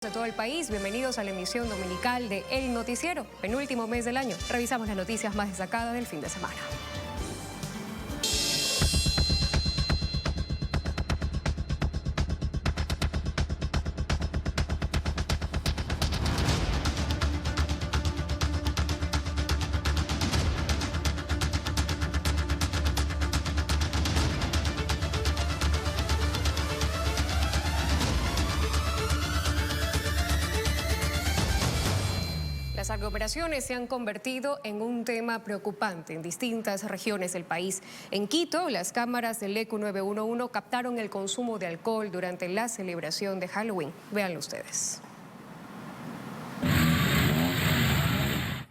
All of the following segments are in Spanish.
De todo el país, bienvenidos a la emisión dominical de El Noticiero, penúltimo mes del año. Revisamos las noticias más destacadas del fin de semana. Las aglomeraciones se han convertido en un tema preocupante en distintas regiones del país. En Quito, las cámaras del ECU 911 captaron el consumo de alcohol durante la celebración de Halloween. Véanlo ustedes.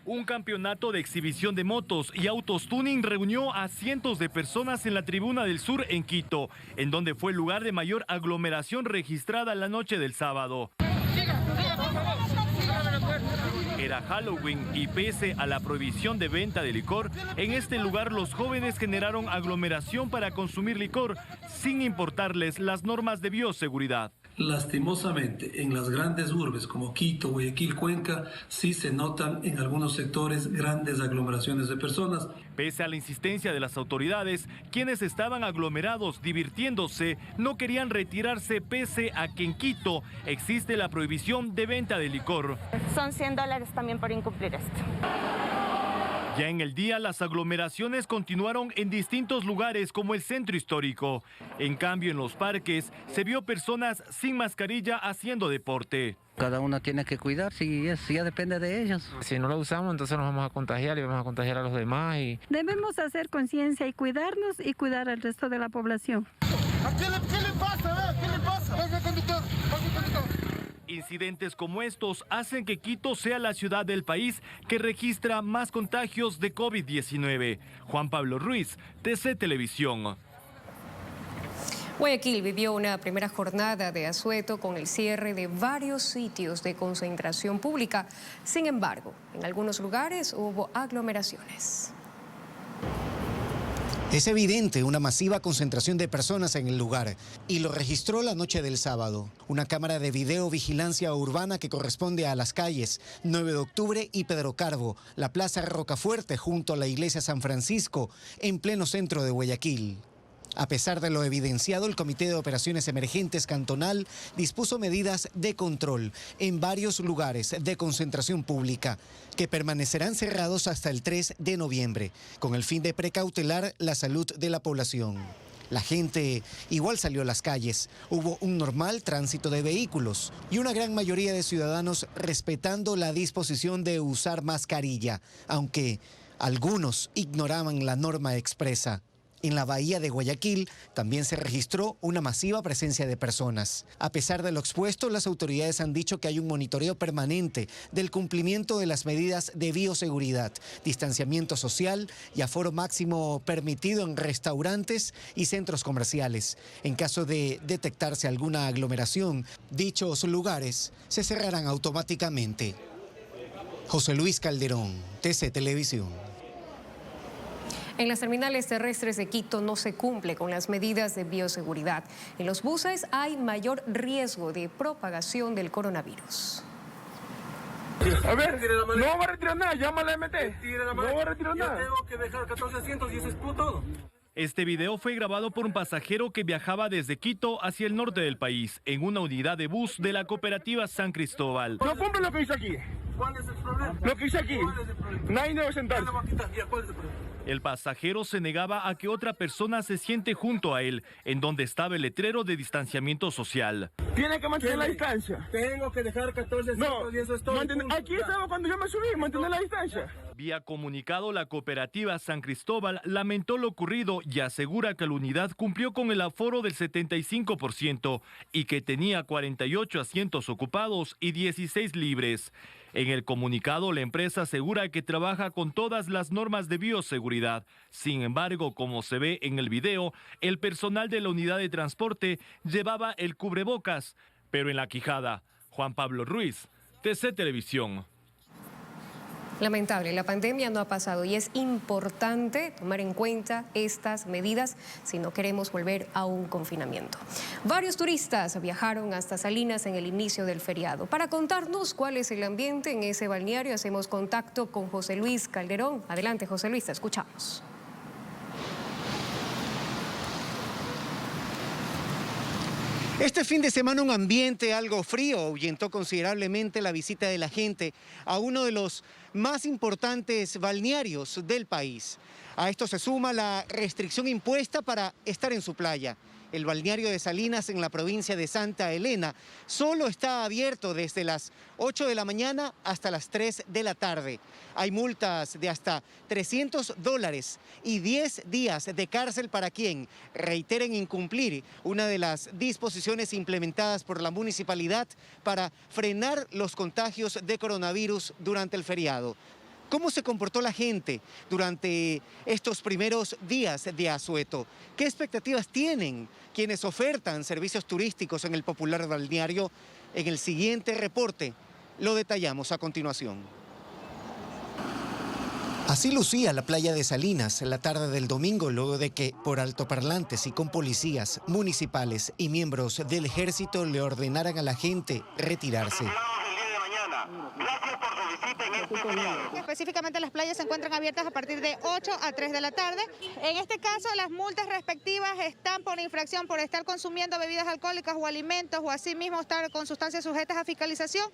Un campeonato de exhibición de motos y autos tuning reunió a cientos de personas en la Tribuna del Sur en Quito, en donde fue el lugar de mayor aglomeración registrada la noche del sábado. Era Halloween y pese a la prohibición de venta de licor, en este lugar los jóvenes generaron aglomeración para consumir licor sin importarles las normas de bioseguridad. Lastimosamente, en las grandes urbes como Quito, Guayaquil, Cuenca, sí se notan en algunos sectores grandes aglomeraciones de personas. Pese a la insistencia de las autoridades, quienes estaban aglomerados divirtiéndose no querían retirarse pese a que en Quito existe la prohibición de venta de licor. Son $100 también por incumplir esto. Ya en el día, las aglomeraciones continuaron en distintos lugares como el centro histórico. En cambio, en los parques se vio personas sin mascarilla haciendo deporte. Cada uno tiene que cuidar, si ya depende de ellos. Si no lo usamos, entonces nos vamos a contagiar y vamos a contagiar a los demás. Debemos hacer conciencia y cuidarnos y cuidar al resto de la población. ¿Qué le pasa? ¿Qué le pasa? Pase conductor. Incidentes como estos hacen que Quito sea la ciudad del país que registra más contagios de COVID-19. Juan Pablo Ruiz, TC Televisión. Guayaquil vivió una primera jornada de asueto con el cierre de varios sitios de concentración pública. Sin embargo, en algunos lugares hubo aglomeraciones. Es evidente una masiva concentración de personas en el lugar y lo registró la noche del sábado. Una cámara de videovigilancia urbana que corresponde a las calles 9 de octubre y Pedro Carbo, la Plaza Rocafuerte junto a la Iglesia San Francisco, en pleno centro de Guayaquil. A pesar de lo evidenciado, el Comité de Operaciones Emergentes Cantonal dispuso medidas de control en varios lugares de concentración pública que permanecerán cerrados hasta el 3 de noviembre, con el fin de precautelar la salud de la población. La gente igual salió a las calles, hubo un normal tránsito de vehículos y una gran mayoría de ciudadanos respetando la disposición de usar mascarilla, aunque algunos ignoraban la norma expresa. En la bahía de Guayaquil también se registró una masiva presencia de personas. A pesar de lo expuesto, las autoridades han dicho que hay un monitoreo permanente del cumplimiento de las medidas de bioseguridad, distanciamiento social y aforo máximo permitido en restaurantes y centros comerciales. En caso de detectarse alguna aglomeración, dichos lugares se cerrarán automáticamente. José Luis Calderón, TC Televisión. En las terminales terrestres de Quito no se cumple con las medidas de bioseguridad. En los buses hay mayor riesgo de propagación del coronavirus. A ver, no va a retirar nada, llama a la MT. No va a retirar nada. Yo tengo que dejar 14 asientos y eso es todo. Este video fue grabado por un pasajero que viajaba desde Quito hacia el norte del país en una unidad de bus de la cooperativa San Cristóbal. No cumple lo que dice aquí. ¿Cuál es el problema? Lo que dice aquí. Nadie debe sentarse. ¿Cuál es el problema? El pasajero se negaba a que otra persona se siente junto a él, en donde estaba el letrero de distanciamiento social. Tiene que mantener la distancia. Tengo que dejar 14 asientos y eso es todo. Aquí estaba cuando yo me subí, mantener la distancia. Vía comunicado, la cooperativa San Cristóbal lamentó lo ocurrido y asegura que la unidad cumplió con el aforo del 75% y que tenía 48 asientos ocupados y 16 libres. En el comunicado, la empresa asegura que trabaja con todas las normas de bioseguridad. Sin embargo, como se ve en el video, el personal de la unidad de transporte llevaba el cubrebocas, pero en la quijada. Juan Pablo Ruiz, TC Televisión. Lamentable, la pandemia no ha pasado y es importante tomar en cuenta estas medidas si no queremos volver a un confinamiento. Varios turistas viajaron hasta Salinas en el inicio del feriado. Para contarnos cuál es el ambiente en ese balneario, hacemos contacto con José Luis Calderón. Adelante, José Luis, te escuchamos. Este fin de semana un ambiente algo frío ahuyentó considerablemente la visita de la gente a uno de los más importantes balnearios del país. A esto se suma la restricción impuesta para estar en su playa. El balneario de Salinas en la provincia de Santa Elena solo está abierto desde las 8 de la mañana hasta las 3 de la tarde. Hay multas de hasta $300 y 10 días de cárcel para quien reiteren incumplir una de las disposiciones implementadas por la municipalidad para frenar los contagios de coronavirus durante el feriado. ¿Cómo se comportó la gente durante estos primeros días de asueto? ¿Qué expectativas tienen quienes ofertan servicios turísticos en el popular balneario? En el siguiente reporte lo detallamos a continuación. Así lucía la playa de Salinas la tarde del domingo, luego de que por altoparlantes y con policías municipales y miembros del ejército le ordenaran a la gente retirarse. Específicamente las playas se encuentran abiertas a partir de 8 a 3 de la tarde. En este caso, las multas respectivas están por infracción por estar consumiendo bebidas alcohólicas o alimentos o asimismo estar con sustancias sujetas a fiscalización,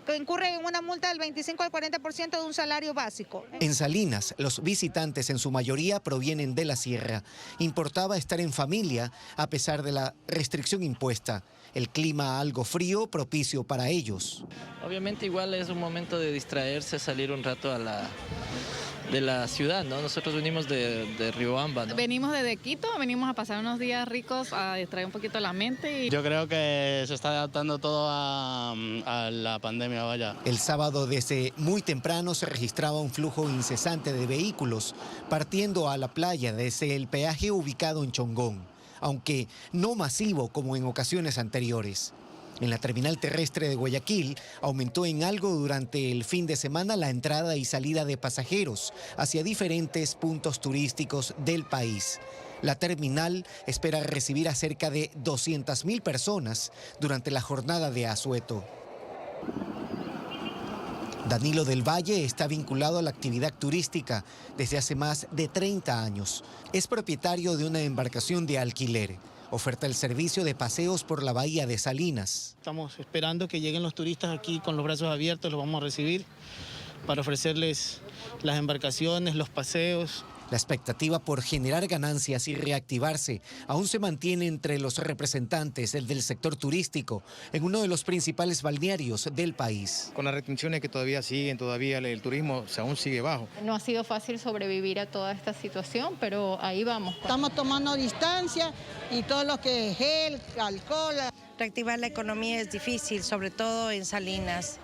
que incurre en una multa del 25 al 40% de un salario básico. En Salinas, los visitantes en su mayoría provienen de la sierra. Importaba estar en familia a pesar de la restricción impuesta. El clima algo frío, propicio para ellos. Obviamente igual es un momento de distraerse, salir un rato de la ciudad, ¿no? Nosotros venimos de Riobamba, ¿no? Venimos desde Quito, venimos a pasar unos días ricos, a distraer un poquito la mente. Yo creo que se está adaptando todo a la pandemia, vaya. El sábado desde muy temprano se registraba un flujo incesante de vehículos partiendo a la playa desde el peaje ubicado en Chongón, aunque no masivo como en ocasiones anteriores. En la terminal terrestre de Guayaquil aumentó en algo durante el fin de semana la entrada y salida de pasajeros hacia diferentes puntos turísticos del país. La terminal espera recibir a cerca de 200.000 personas durante la jornada de asueto. Danilo del Valle está vinculado a la actividad turística desde hace más de 30 años. Es propietario de una embarcación de alquiler. Oferta el servicio de paseos por la bahía de Salinas. Estamos esperando que lleguen los turistas aquí con los brazos abiertos, los vamos a recibir para ofrecerles las embarcaciones, los paseos. La expectativa por generar ganancias y reactivarse aún se mantiene entre los representantes del sector turístico en uno de los principales balnearios del país. Con las restricciones que todavía siguen, todavía el turismo aún sigue bajo. No ha sido fácil sobrevivir a toda esta situación, pero ahí vamos. Estamos tomando distancia y todo lo que es gel, alcohol. Reactivar la economía es difícil, sobre todo en Salinas.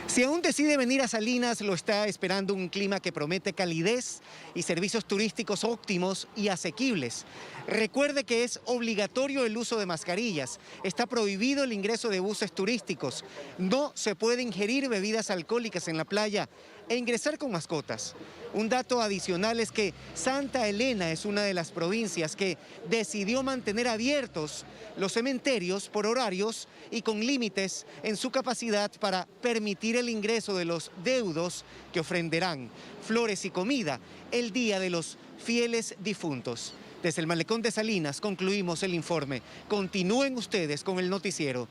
Si aún decide venir a Salinas, lo está esperando un clima que promete calidez y servicios turísticos óptimos y asequibles. Recuerde que es obligatorio el uso de mascarillas, está prohibido el ingreso de buses turísticos, no se puede ingerir bebidas alcohólicas en la playa e ingresar con mascotas. Un dato adicional es que Santa Elena es una de las provincias que decidió mantener abiertos los cementerios por horarios y con límites en su capacidad para permitir el ingreso de los deudos que ofrenderán flores y comida el día de los fieles difuntos. Desde el malecón de Salinas concluimos el informe. Continúen ustedes con el noticiero.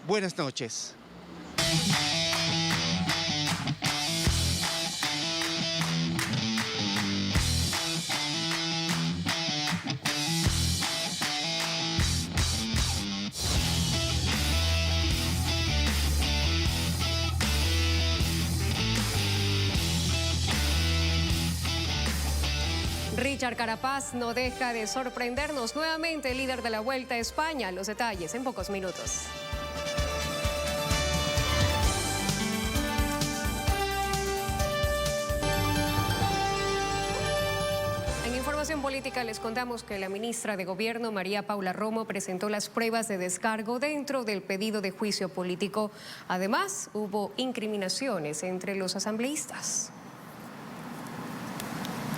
Buenas noches. Richard Carapaz no deja de sorprendernos. Nuevamente el líder de la Vuelta a España. Los detalles en pocos minutos. En información política. política les contamos que la ministra de Gobierno, María Paula Romo, presentó las pruebas de descargo dentro del pedido de juicio político. Además, hubo incriminaciones entre los asambleístas.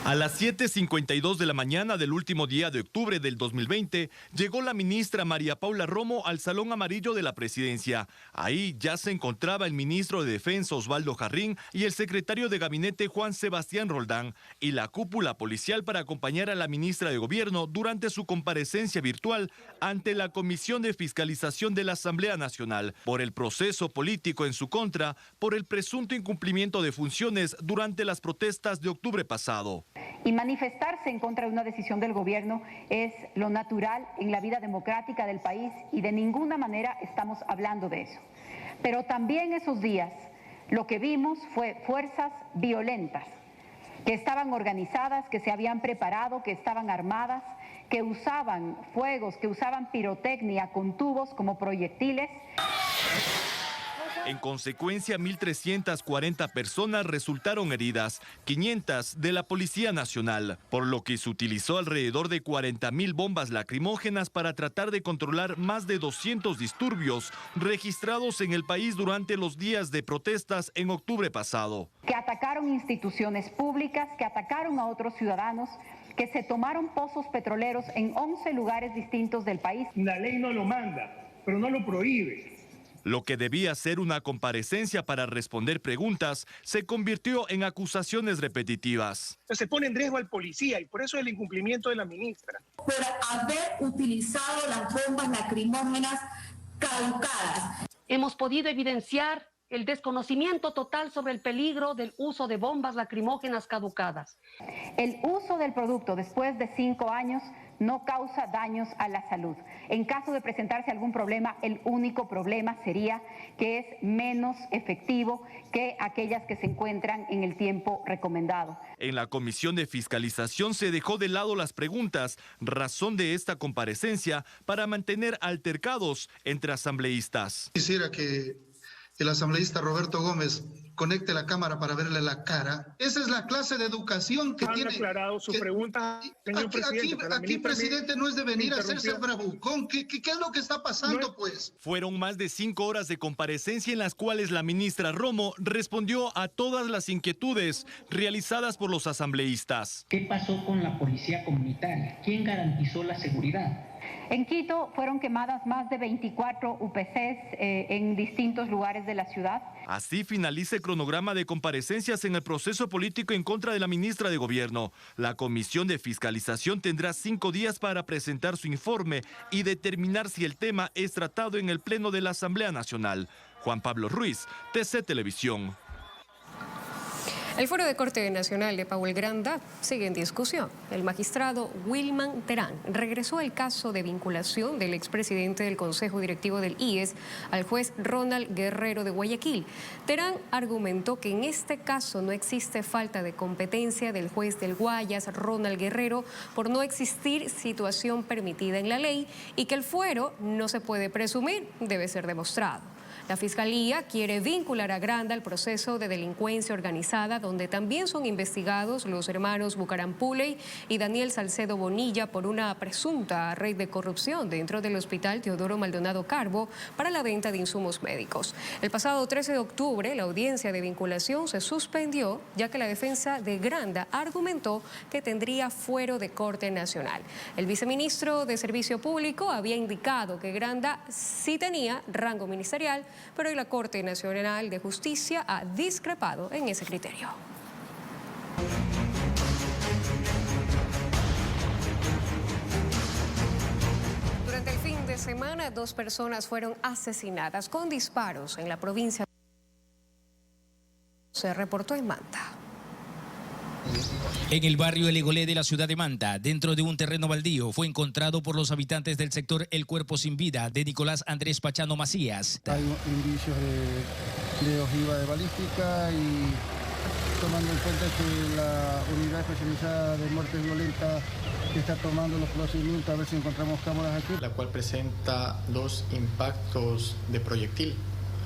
A las 7:52 de la mañana del último día de octubre del 2020, llegó la ministra María Paula Romo al Salón Amarillo de la Presidencia. Ahí ya se encontraba el ministro de Defensa Osvaldo Jarrín y el secretario de Gabinete Juan Sebastián Roldán y la cúpula policial para acompañar a la ministra de Gobierno durante su comparecencia virtual ante la Comisión de Fiscalización de la Asamblea Nacional por el proceso político en su contra por el presunto incumplimiento de funciones durante las protestas de octubre pasado. Y manifestarse en contra de una decisión del gobierno es lo natural en la vida democrática del país y de ninguna manera estamos hablando de eso. Pero también esos días lo que vimos fue fuerzas violentas que estaban organizadas, que se habían preparado, que estaban armadas, que usaban fuegos, que usaban pirotecnia con tubos como proyectiles. En consecuencia, 1.340 personas resultaron heridas, 500 de la Policía Nacional, por lo que se utilizó alrededor de 40.000 bombas lacrimógenas para tratar de controlar más de 200 disturbios registrados en el país durante los días de protestas en octubre pasado. Que atacaron instituciones públicas, que atacaron a otros ciudadanos, que se tomaron pozos petroleros en 11 lugares distintos del país. La ley no lo manda, pero no lo prohíbe. Lo que debía ser una comparecencia para responder preguntas se convirtió en acusaciones repetitivas. Se pone en riesgo al policía y por eso el incumplimiento de la ministra. Por haber utilizado las bombas lacrimógenas caducadas. Hemos podido evidenciar el desconocimiento total sobre el peligro del uso de bombas lacrimógenas caducadas. El uso del producto después de 5 años no causa daños a la salud. En caso de presentarse algún problema, el único problema sería que es menos efectivo que aquellas que se encuentran en el tiempo recomendado. En la Comisión de Fiscalización se dejó de lado las preguntas, razón de esta comparecencia para mantener altercados entre asambleístas. Quisiera que el asambleísta Roberto Gómez conecte la cámara para verle la cara. Esa es la clase de educación que tiene. Han aclarado su pregunta, señor presidente. Aquí, presidente, no es de venir a hacerse bravucón. ¿Qué es lo que está pasando, pues? Fueron más de 5 horas de comparecencia en las cuales la ministra Romo respondió a todas las inquietudes realizadas por los asambleístas. ¿Qué pasó con la policía comunitaria? ¿Quién garantizó la seguridad? En Quito fueron quemadas más de 24 UPCs en distintos lugares de la ciudad. Así finaliza el cronograma de comparecencias en el proceso político en contra de la ministra de Gobierno. La Comisión de Fiscalización tendrá 5 días para presentar su informe y determinar si el tema es tratado en el Pleno de la Asamblea Nacional. Juan Pablo Ruiz, TC Televisión. El Foro de Corte Nacional de Pauel Granda sigue en discusión. El magistrado Wilman Terán regresó al caso de vinculación del expresidente del Consejo Directivo del IES al juez Ronald Guerrero de Guayaquil. Terán argumentó que en este caso no existe falta de competencia del juez del Guayas, Ronald Guerrero, por no existir situación permitida en la ley y que el fuero no se puede presumir, debe ser demostrado. La Fiscalía quiere vincular a Granda al proceso de delincuencia organizada, donde también son investigados los hermanos Bucaram Puley y Daniel Salcedo Bonilla por una presunta red de corrupción dentro del Hospital Teodoro Maldonado Carbo para la venta de insumos médicos. El pasado 13 de octubre, la audiencia de vinculación se suspendió, ya que la defensa de Granda argumentó que tendría fuero de Corte Nacional. El viceministro de Servicio Público había indicado que Granda sí tenía rango ministerial, pero la Corte Nacional de Justicia ha discrepado en ese criterio. Durante el fin de semana, 2 personas fueron asesinadas con disparos en la provincia. Se reportó en Manta. En el barrio El Egolé de la ciudad de Manta, dentro de un terreno baldío, fue encontrado por los habitantes del sector el cuerpo sin vida de Nicolás Andrés Pachano Macías. Hay indicios de ojiva de balística y tomando en cuenta que la unidad especializada de muertes violentas está tomando los procedimientos a ver si encontramos cámaras aquí. La cual presenta 2 impactos de proyectil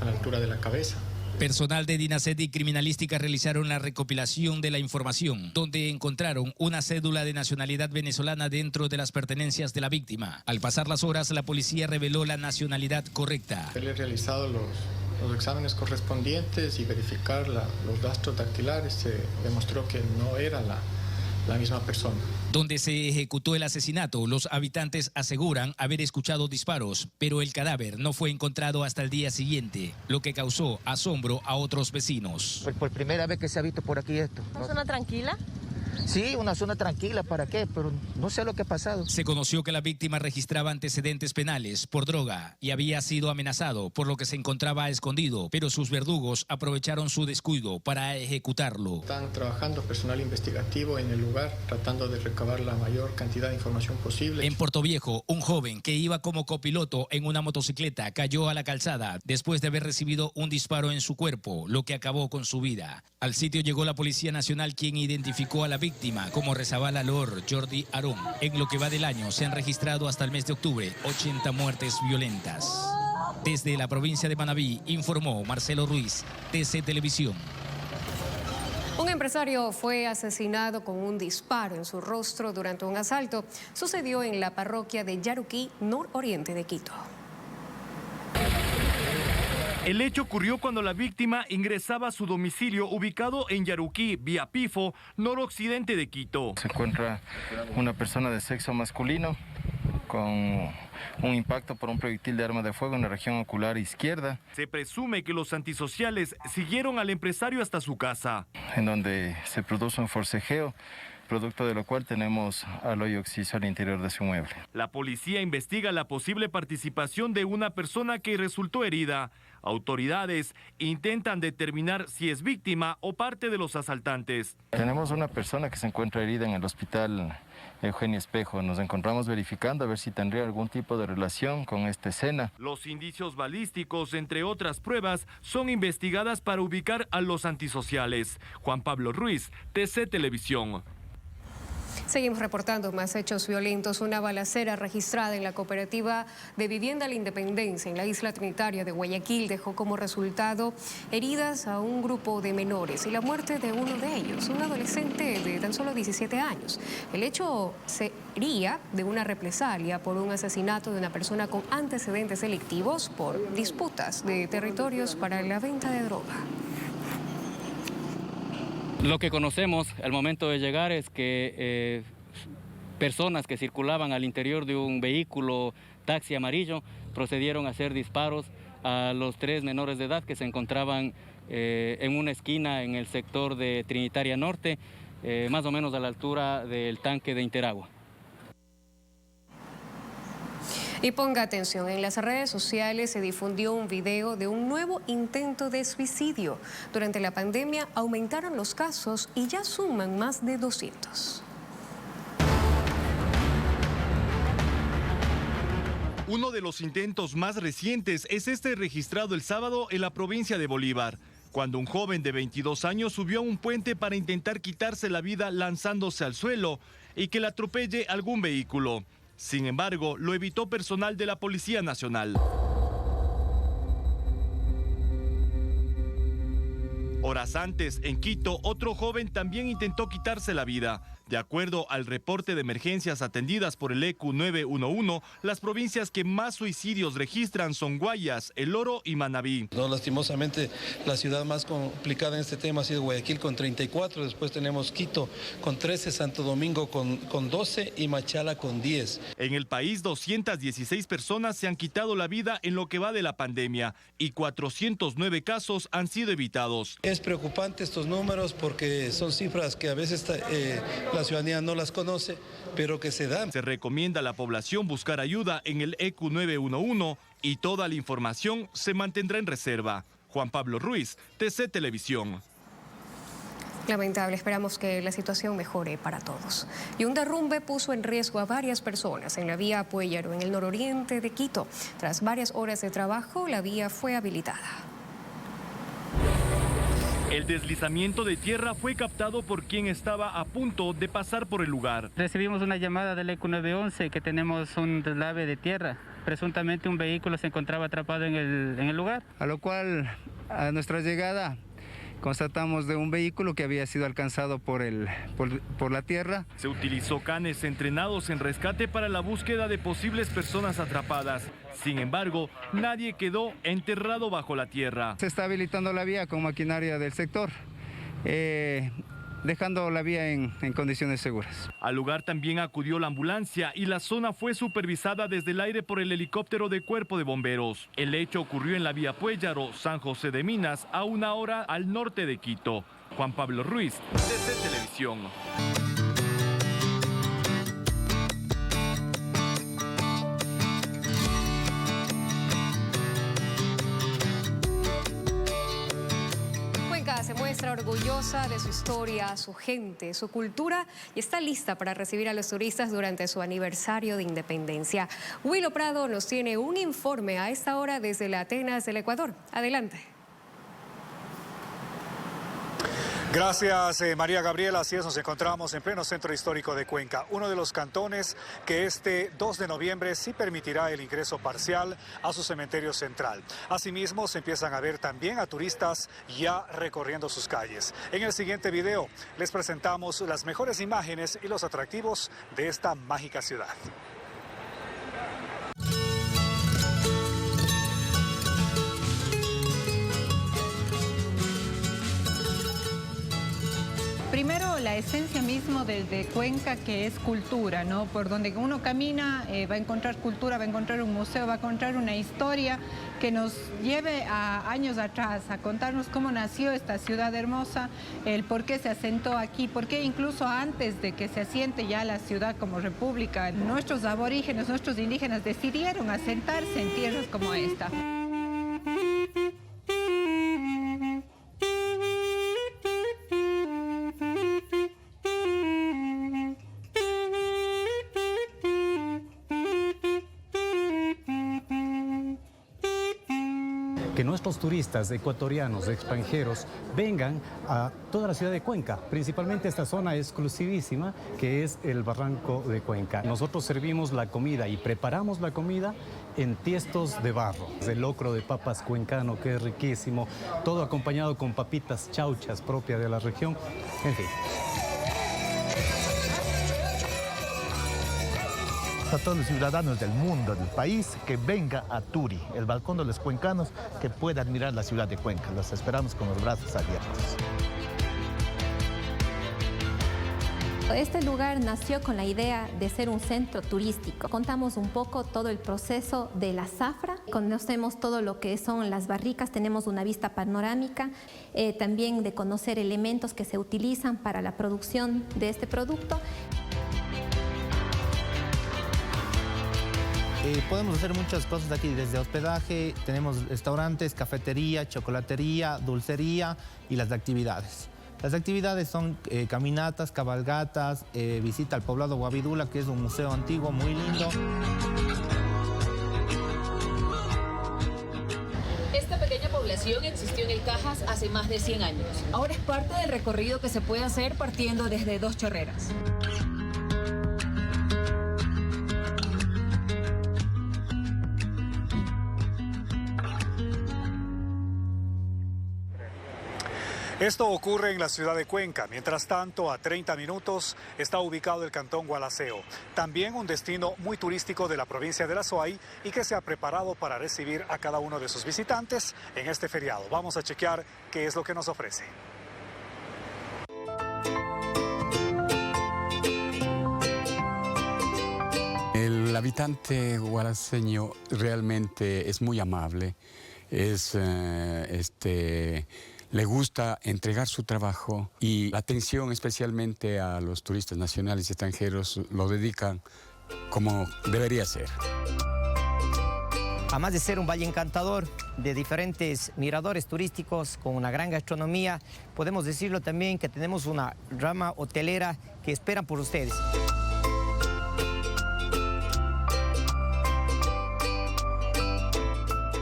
a la altura de la cabeza. Personal de DINASET y Criminalística realizaron la recopilación de la información, donde encontraron una cédula de nacionalidad venezolana dentro de las pertenencias de la víctima. Al pasar las horas, la policía reveló la nacionalidad correcta. Él ha realizado los exámenes correspondientes y verificar los rastros dactilares. Se demostró que no era la misma persona. Donde se ejecutó el asesinato, los habitantes aseguran haber escuchado disparos, pero el cadáver no fue encontrado hasta el día siguiente, lo que causó asombro a otros vecinos. Por primera vez que se ha visto por aquí esto. ¿Una zona tranquila? Sí, una zona tranquila, ¿para qué? Pero no sé lo que ha pasado. Se conoció que la víctima registraba antecedentes penales por droga y había sido amenazado, por lo que se encontraba escondido, pero sus verdugos aprovecharon su descuido para ejecutarlo. Están trabajando personal investigativo en el lugar, tratando de recabar la mayor cantidad de información posible. En Portoviejo, un joven que iba como copiloto en una motocicleta cayó a la calzada después de haber recibido un disparo en su cuerpo, lo que acabó con su vida. Al sitio llegó la Policía Nacional, quien identificó a la víctima como Rezabala Lor Jordi Arón. En lo que va del año se han registrado hasta el mes de octubre 80 muertes violentas. Desde la provincia de Manabí, informó Marcelo Ruiz, TC Televisión. Un empresario fue asesinado con un disparo en su rostro durante un asalto. Sucedió en la parroquia de Yaruquí, nororiente de Quito. El hecho ocurrió cuando la víctima ingresaba a su domicilio ubicado en Yaruquí, vía Pifo, noroccidente de Quito. Se encuentra una persona de sexo masculino con un impacto por un proyectil de arma de fuego en la región ocular izquierda. Se presume que los antisociales siguieron al empresario hasta su casa, en donde se produce un forcejeo, producto de lo cual tenemos al hoyo occiso al interior de su mueble. La policía investiga la posible participación de una persona que resultó herida. Autoridades intentan determinar si es víctima o parte de los asaltantes. Tenemos una persona que se encuentra herida en el hospital Eugenio Espejo. Nos encontramos verificando a ver si tendría algún tipo de relación con esta escena. Los indicios balísticos, entre otras pruebas, son investigadas para ubicar a los antisociales. Juan Pablo Ruiz, TC Televisión. Seguimos reportando más hechos violentos. Una balacera registrada en la cooperativa de vivienda La Independencia en la isla trinitaria de Guayaquil dejó como resultado heridas a un grupo de menores y la muerte de uno de ellos, un adolescente de tan solo 17 años. El hecho sería de una represalia por un asesinato de una persona con antecedentes delictivos por disputas de territorios para la venta de droga. Lo que conocemos al momento de llegar es que personas que circulaban al interior de un vehículo taxi amarillo procedieron a hacer disparos a los 3 menores de edad que se encontraban en una esquina en el sector de Trinitaria Norte, más o menos a la altura del tanque de Interagua. Y ponga atención, en las redes sociales se difundió un video de un nuevo intento de suicidio. Durante la pandemia aumentaron los casos y ya suman más de 200. Uno de los intentos más recientes es este registrado el sábado en la provincia de Bolívar, cuando un joven de 22 años subió a un puente para intentar quitarse la vida lanzándose al suelo y que le atropelle algún vehículo. Sin embargo, lo evitó personal de la Policía Nacional. Horas antes, en Quito, otro joven también intentó quitarse la vida. De acuerdo al reporte de emergencias atendidas por el ECU 911, las provincias que más suicidios registran son Guayas, El Oro y Manabí. No, lastimosamente, la ciudad más complicada en este tema ha sido Guayaquil con 34, después tenemos Quito con 13, Santo Domingo con 12 y Machala con 10. En el país, 216 personas se han quitado la vida en lo que va de la pandemia y 409 casos han sido evitados. Es preocupante estos números porque son cifras que a veces la ciudadanía no las conoce, pero que se dan. Se recomienda a la población buscar ayuda en el ECU 911 y toda la información se mantendrá en reserva. Juan Pablo Ruiz, TC Televisión. Lamentable, esperamos que la situación mejore para todos. Y un derrumbe puso en riesgo a varias personas en la vía Puellaro, en el nororiente de Quito. Tras varias horas de trabajo, la vía fue habilitada. El deslizamiento de tierra fue captado por quien estaba a punto de pasar por el lugar. Recibimos una llamada del ECU 911 que tenemos un deslave de tierra. Presuntamente un vehículo se encontraba atrapado en el lugar, a lo cual A nuestra llegada constatamos de un vehículo que había sido alcanzado por la tierra. Se utilizó canes entrenados en rescate para la búsqueda de posibles personas atrapadas. Sin embargo, nadie quedó enterrado bajo la tierra. Se está habilitando la vía con maquinaria del sector, dejando la vía en condiciones seguras. Al lugar también acudió la ambulancia y la zona fue supervisada desde el aire por el helicóptero de Cuerpo de Bomberos. El hecho ocurrió en la vía Puéllaro, San José de Minas, a 1 hora al norte de Quito. Juan Pablo Ruiz, TC Televisión. Se muestra orgullosa de su historia, su gente, su cultura y está lista para recibir a los turistas durante su aniversario de independencia. Willo Prado nos tiene un informe a esta hora desde la Atenas del Ecuador. Adelante. Gracias, María Gabriela. Así es, nos encontramos en pleno centro histórico de Cuenca, uno de los cantones que este 2 de noviembre sí permitirá el ingreso parcial a su cementerio central. Asimismo, se empiezan a ver también a turistas ya recorriendo sus calles. En el siguiente video les presentamos las mejores imágenes y los atractivos de esta mágica ciudad. Primero, la esencia mismo de Cuenca, que es cultura, ¿no? Por donde uno camina va a encontrar cultura, va a encontrar un museo, va a encontrar una historia que nos lleve a años atrás, a contarnos cómo nació esta ciudad hermosa, el por qué se asentó aquí, por qué incluso antes de que se asiente ya la ciudad como república, nuestros aborígenes, nuestros indígenas decidieron asentarse en tierras como esta. Que nuestros turistas ecuatorianos, extranjeros, vengan a toda la ciudad de Cuenca, principalmente esta zona exclusivísima que es el Barranco de Cuenca. Nosotros servimos la comida y preparamos la comida en tiestos de barro. El locro de papas cuencano, que es riquísimo, todo acompañado con papitas chauchas propias de la región, en fin. A todos los ciudadanos del mundo, del país, que venga a Turi, el balcón de los cuencanos, que pueda admirar la ciudad de Cuenca. Los esperamos con los brazos abiertos. Este lugar nació con la idea de ser un centro turístico. Contamos un poco todo el proceso de la zafra, conocemos todo lo que son las barricas, tenemos una vista panorámica, también de conocer elementos que se utilizan para la producción de este producto. Podemos hacer muchas cosas aquí, desde hospedaje, tenemos restaurantes, cafetería, chocolatería, dulcería y las actividades. Las actividades son caminatas, cabalgatas, visita al poblado Guavidula, que es un museo antiguo muy lindo. Esta pequeña población existió en el Cajas hace más de 100 años. Ahora es parte del recorrido que se puede hacer partiendo desde Dos Chorreras. Esto ocurre en la ciudad de Cuenca. Mientras tanto, a 30 minutos está ubicado el cantón Gualaceo, también un destino muy turístico de la provincia de La Azuay y que se ha preparado para recibir a cada uno de sus visitantes en este feriado. Vamos a chequear qué es lo que nos ofrece. El habitante gualaceño realmente es muy amable, le gusta entregar su trabajo y la atención especialmente a los turistas nacionales y extranjeros lo dedican como debería ser. Además de ser un valle encantador de diferentes miradores turísticos con una gran gastronomía, podemos decirlo también que tenemos una rama hotelera que esperan por ustedes.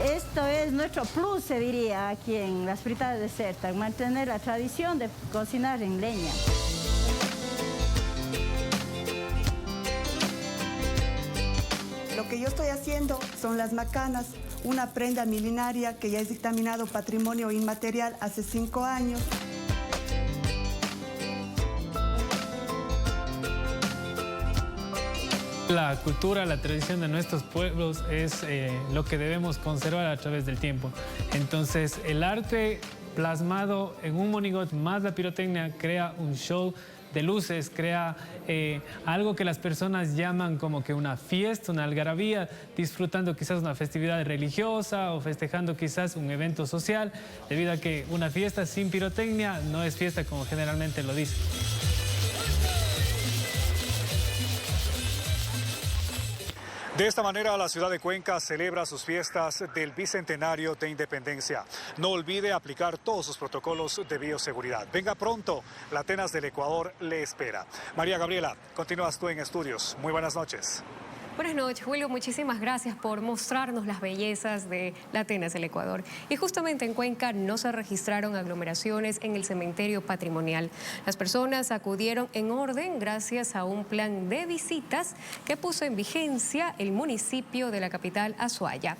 Esto es nuestro plus, se diría, aquí en las fritadas de Serta, mantener la tradición de cocinar en leña. Lo que yo estoy haciendo son las macanas, una prenda milenaria que ya es dictaminado patrimonio inmaterial hace 5 años. La cultura, la tradición de nuestros pueblos es lo que debemos conservar a través del tiempo. Entonces, el arte plasmado en un monigote más la pirotecnia crea un show de luces, crea algo que las personas llaman como que una fiesta, una algarabía, disfrutando quizás una festividad religiosa o festejando quizás un evento social, debido a que una fiesta sin pirotecnia no es fiesta como generalmente lo dicen. De esta manera, la ciudad de Cuenca celebra sus fiestas del Bicentenario de Independencia. No olvide aplicar todos sus protocolos de bioseguridad. Venga pronto, la Atenas del Ecuador le espera. María Gabriela, continúas tú en estudios. Muy buenas noches. Buenas noches, Julio. Muchísimas gracias por mostrarnos las bellezas de la Atenas del Ecuador. Y justamente en Cuenca no se registraron aglomeraciones en el cementerio patrimonial. Las personas acudieron en orden gracias a un plan de visitas que puso en vigencia el municipio de la capital Azuaya.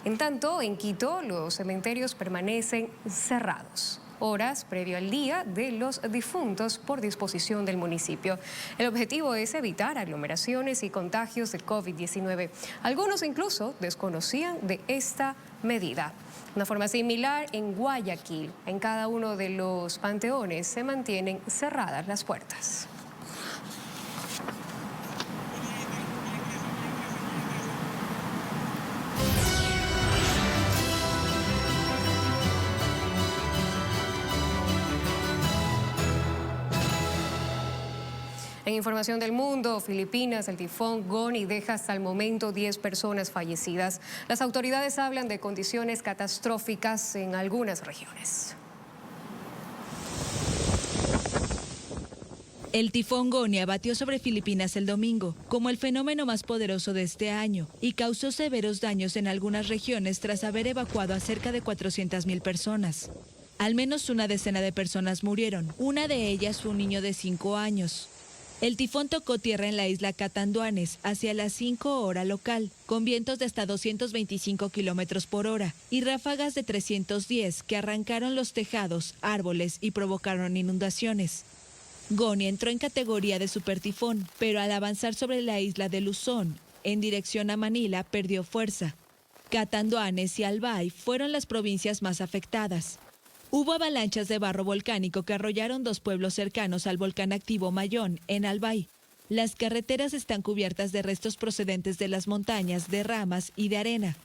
En tanto, en Quito, los cementerios permanecen cerrados horas previo al Día de los Difuntos por disposición del municipio. El objetivo es evitar aglomeraciones y contagios de COVID-19. Algunos incluso desconocían de esta medida. De una forma similar, en Guayaquil, en cada uno de los panteones se mantienen cerradas las puertas. En información del mundo, Filipinas, el tifón Goni deja hasta el momento 10 personas fallecidas. Las autoridades hablan de condiciones catastróficas en algunas regiones. El tifón Goni abatió sobre Filipinas el domingo, como el fenómeno más poderoso de este año, y causó severos daños en algunas regiones tras haber evacuado a cerca de 400.000 personas. Al menos una decena de personas murieron, una de ellas fue un niño de 5 años. El tifón tocó tierra en la isla Catanduanes hacia las 5 horas local, con vientos de hasta 225 kilómetros por hora y ráfagas de 310 que arrancaron los tejados, árboles y provocaron inundaciones. Goni entró en categoría de supertifón, pero al avanzar sobre la isla de Luzón, en dirección a Manila, perdió fuerza. Catanduanes y Albay fueron las provincias más afectadas. Hubo avalanchas de barro volcánico que arrollaron 2 pueblos cercanos al volcán activo Mayón, en Albay. Las carreteras están cubiertas de restos procedentes de las montañas, de ramas y de arena.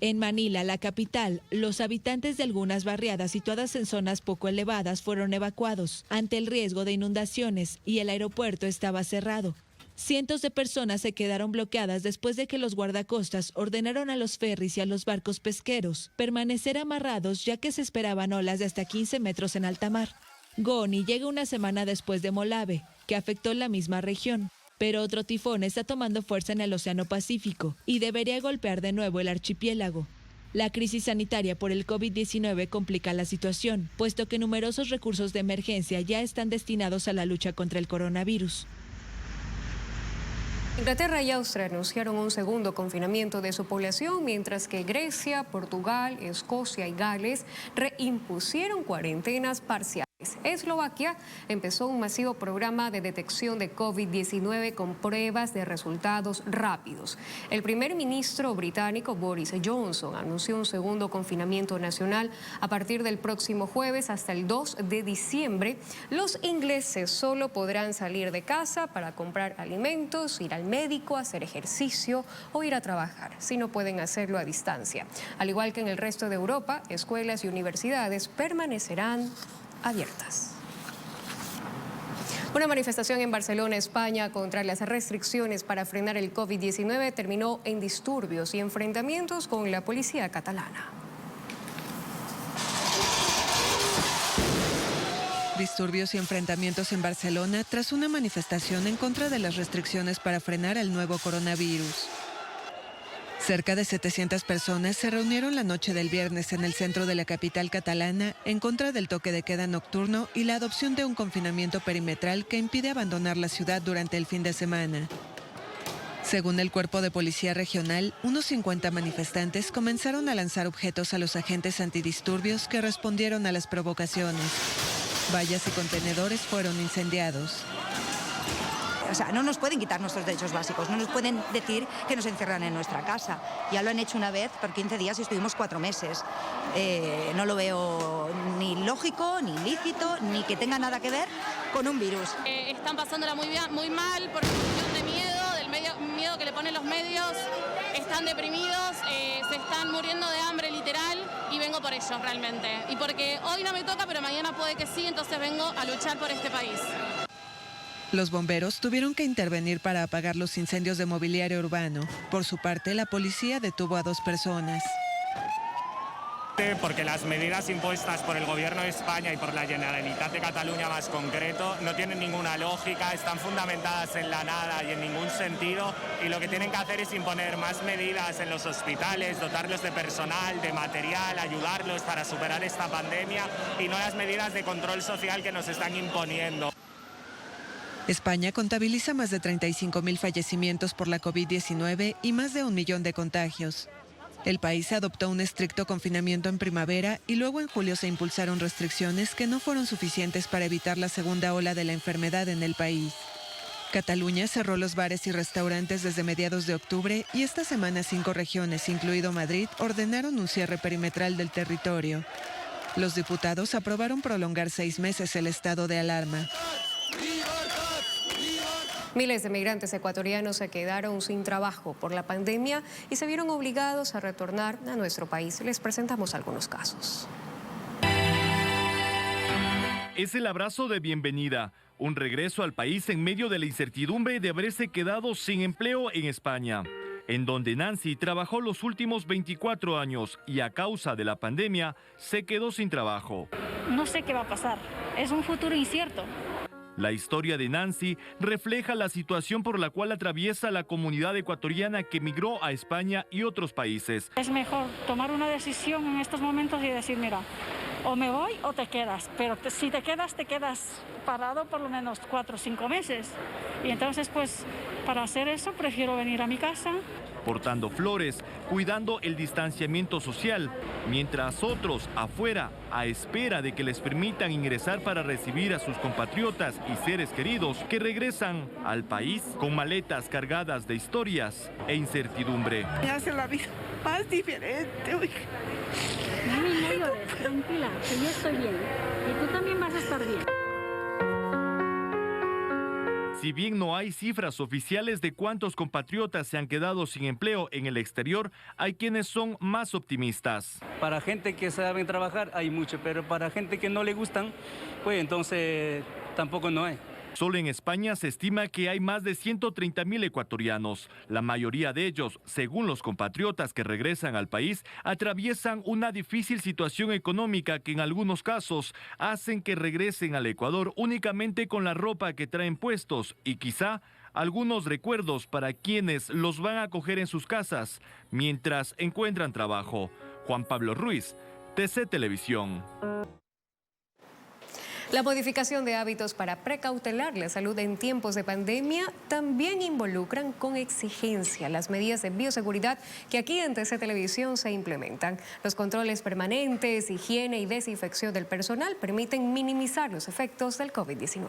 En Manila, la capital, los habitantes de algunas barriadas situadas en zonas poco elevadas fueron evacuados ante el riesgo de inundaciones y el aeropuerto estaba cerrado. Cientos de personas se quedaron bloqueadas después de que los guardacostas ordenaron a los ferries y a los barcos pesqueros permanecer amarrados, ya que se esperaban olas de hasta 15 metros en alta mar. Goni llega una semana después de Molave, que afectó la misma región, pero otro tifón está tomando fuerza en el Océano Pacífico y debería golpear de nuevo el archipiélago. La crisis sanitaria por el COVID-19 complica la situación, puesto que numerosos recursos de emergencia ya están destinados a la lucha contra el coronavirus. Inglaterra y Austria anunciaron un segundo confinamiento de su población, mientras que Grecia, Portugal, Escocia y Gales reimpusieron cuarentenas parciales. Eslovaquia empezó un masivo programa de detección de COVID-19 con pruebas de resultados rápidos. El primer ministro británico Boris Johnson anunció un segundo confinamiento nacional a partir del próximo jueves hasta el 2 de diciembre. Los ingleses solo podrán salir de casa para comprar alimentos, ir al médico, hacer ejercicio o ir a trabajar, si no pueden hacerlo a distancia. Al igual que en el resto de Europa, escuelas y universidades permanecerán abiertas. Una manifestación en Barcelona, España, contra las restricciones para frenar el COVID-19 terminó en disturbios y enfrentamientos con la policía catalana. Disturbios y enfrentamientos en Barcelona tras una manifestación en contra de las restricciones para frenar el nuevo coronavirus. Cerca de 700 personas se reunieron la noche del viernes en el centro de la capital catalana en contra del toque de queda nocturno y la adopción de un confinamiento perimetral que impide abandonar la ciudad durante el fin de semana. Según el Cuerpo de Policía Regional, unos 50 manifestantes comenzaron a lanzar objetos a los agentes antidisturbios que respondieron a las provocaciones. Vallas y contenedores fueron incendiados. O sea, no nos pueden quitar nuestros derechos básicos, no nos pueden decir que nos encierran en nuestra casa. Ya lo han hecho una vez por 15 días y estuvimos 4 meses. No lo veo ni lógico, ni lícito, ni que tenga nada que ver con un virus. Están pasándola muy mal por cuestión de miedo, del miedo que le ponen los medios. Están deprimidos, se están muriendo de hambre literal y vengo por ellos realmente. Y porque hoy no me toca, pero mañana puede que sí, entonces vengo a luchar por este país. Los bomberos tuvieron que intervenir para apagar los incendios de mobiliario urbano. Por su parte, la policía detuvo a 2 personas. Porque las medidas impuestas por el Gobierno de España y por la Generalitat de Cataluña más concreto no tienen ninguna lógica, están fundamentadas en la nada y en ningún sentido, y lo que tienen que hacer es imponer más medidas en los hospitales, dotarlos de personal, de material, ayudarlos para superar esta pandemia y no las medidas de control social que nos están imponiendo. España contabiliza más de 35.000 fallecimientos por la COVID-19 y más de 1 millón de contagios. El país adoptó un estricto confinamiento en primavera y luego en julio se impulsaron restricciones que no fueron suficientes para evitar la segunda ola de la enfermedad en el país. Cataluña cerró los bares y restaurantes desde mediados de octubre y esta semana 5 regiones, incluido Madrid, ordenaron un cierre perimetral del territorio. Los diputados aprobaron prolongar 6 meses el estado de alarma. Miles de migrantes ecuatorianos se quedaron sin trabajo por la pandemia y se vieron obligados a retornar a nuestro país. Les presentamos algunos casos. Es el abrazo de bienvenida, un regreso al país en medio de la incertidumbre de haberse quedado sin empleo en España, en donde Nancy trabajó los últimos 24 años y a causa de la pandemia se quedó sin trabajo. No sé qué va a pasar, es un futuro incierto. La historia de Nancy refleja la situación por la cual atraviesa la comunidad ecuatoriana que migró a España y otros países. Es mejor tomar una decisión en estos momentos y decir, mira, o me voy o te quedas, pero si te quedas parado por lo menos 4 o 5 meses. Y entonces, pues, para hacer eso prefiero venir a mi casa. Portando flores, cuidando el distanciamiento social, mientras otros afuera, a espera de que les permitan ingresar para recibir a sus compatriotas y seres queridos que regresan al país con maletas cargadas de historias e incertidumbre. Me hace la vida más diferente, no llores, tranquila, que yo estoy bien y tú también vas a estar bien. Si bien no hay cifras oficiales de cuántos compatriotas se han quedado sin empleo en el exterior, hay quienes son más optimistas. Para gente que sabe trabajar hay mucho, pero para gente que no le gustan, pues entonces tampoco no hay. Solo en España se estima que hay más de 130.000 ecuatorianos. La mayoría de ellos, según los compatriotas que regresan al país, atraviesan una difícil situación económica que en algunos casos hacen que regresen al Ecuador únicamente con la ropa que traen puestos y quizá algunos recuerdos para quienes los van a acoger en sus casas mientras encuentran trabajo. Juan Pablo Ruiz, TC Televisión. La modificación de hábitos para precautelar la salud en tiempos de pandemia también involucran con exigencia las medidas de bioseguridad que aquí en TC Televisión se implementan. Los controles permanentes, higiene y desinfección del personal permiten minimizar los efectos del COVID-19.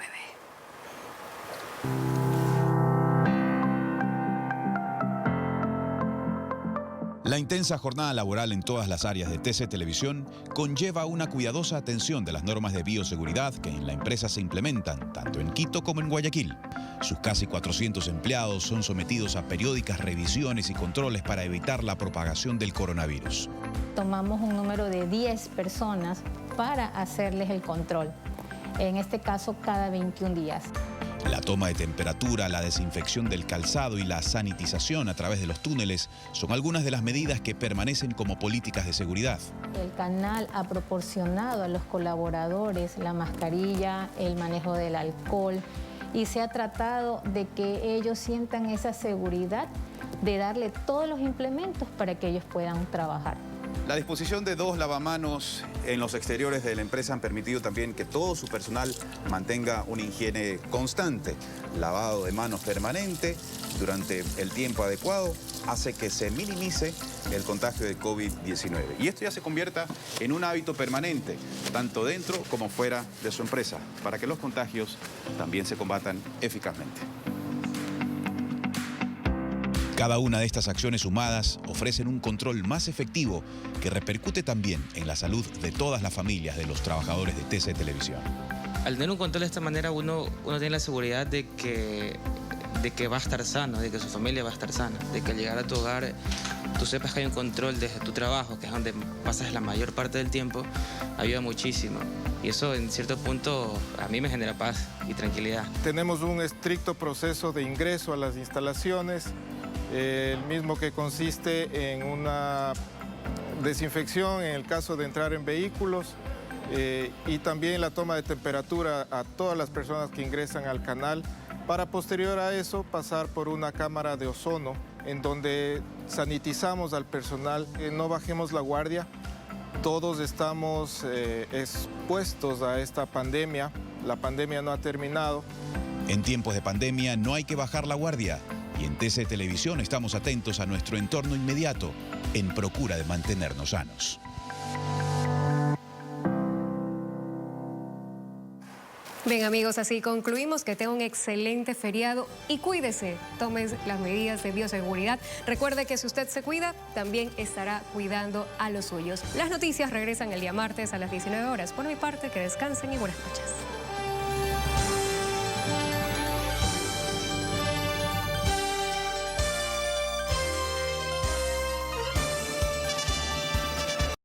La intensa jornada laboral en todas las áreas de TC Televisión conlleva una cuidadosa atención de las normas de bioseguridad que en la empresa se implementan, tanto en Quito como en Guayaquil. Sus casi 400 empleados son sometidos a periódicas revisiones y controles para evitar la propagación del coronavirus. Tomamos un número de 10 personas para hacerles el control, en este caso cada 21 días. La toma de temperatura, la desinfección del calzado y la sanitización a través de los túneles son algunas de las medidas que permanecen como políticas de seguridad. El canal ha proporcionado a los colaboradores la mascarilla, el manejo del alcohol y se ha tratado de que ellos sientan esa seguridad de darle todos los implementos para que ellos puedan trabajar. La disposición de 2 lavamanos en los exteriores de la empresa han permitido también que todo su personal mantenga una higiene constante. Lavado de manos permanente durante el tiempo adecuado hace que se minimice el contagio de COVID-19. Y esto ya se convierta en un hábito permanente, tanto dentro como fuera de su empresa, para que los contagios también se combatan eficazmente. Cada una de estas acciones sumadas ofrecen un control más efectivo que repercute también en la salud de todas las familias de los trabajadores de TC Televisión. Al tener un control de esta manera uno tiene la seguridad de que va a estar sano, de que su familia va a estar sana, de que al llegar a tu hogar tú sepas que hay un control desde tu trabajo, que es donde pasas la mayor parte del tiempo, ayuda muchísimo. Y eso en cierto punto a mí me genera paz y tranquilidad. Tenemos un estricto proceso de ingreso a las instalaciones, el mismo que consiste en una desinfección en el caso de entrar en vehículos y también la toma de temperatura a todas las personas que ingresan al canal para posterior a eso pasar por una cámara de ozono en donde sanitizamos al personal. No bajemos la guardia, todos estamos expuestos a esta pandemia, la pandemia no ha terminado. En tiempos de pandemia no hay que bajar la guardia. Y en TC Televisión estamos atentos a nuestro entorno inmediato en procura de mantenernos sanos. Bien amigos, así concluimos. Que tengan un excelente feriado y cuídese, tomen las medidas de bioseguridad. Recuerde que si usted se cuida, también estará cuidando a los suyos. Las noticias regresan el día martes a las 19 horas. Por mi parte, que descansen y buenas noches.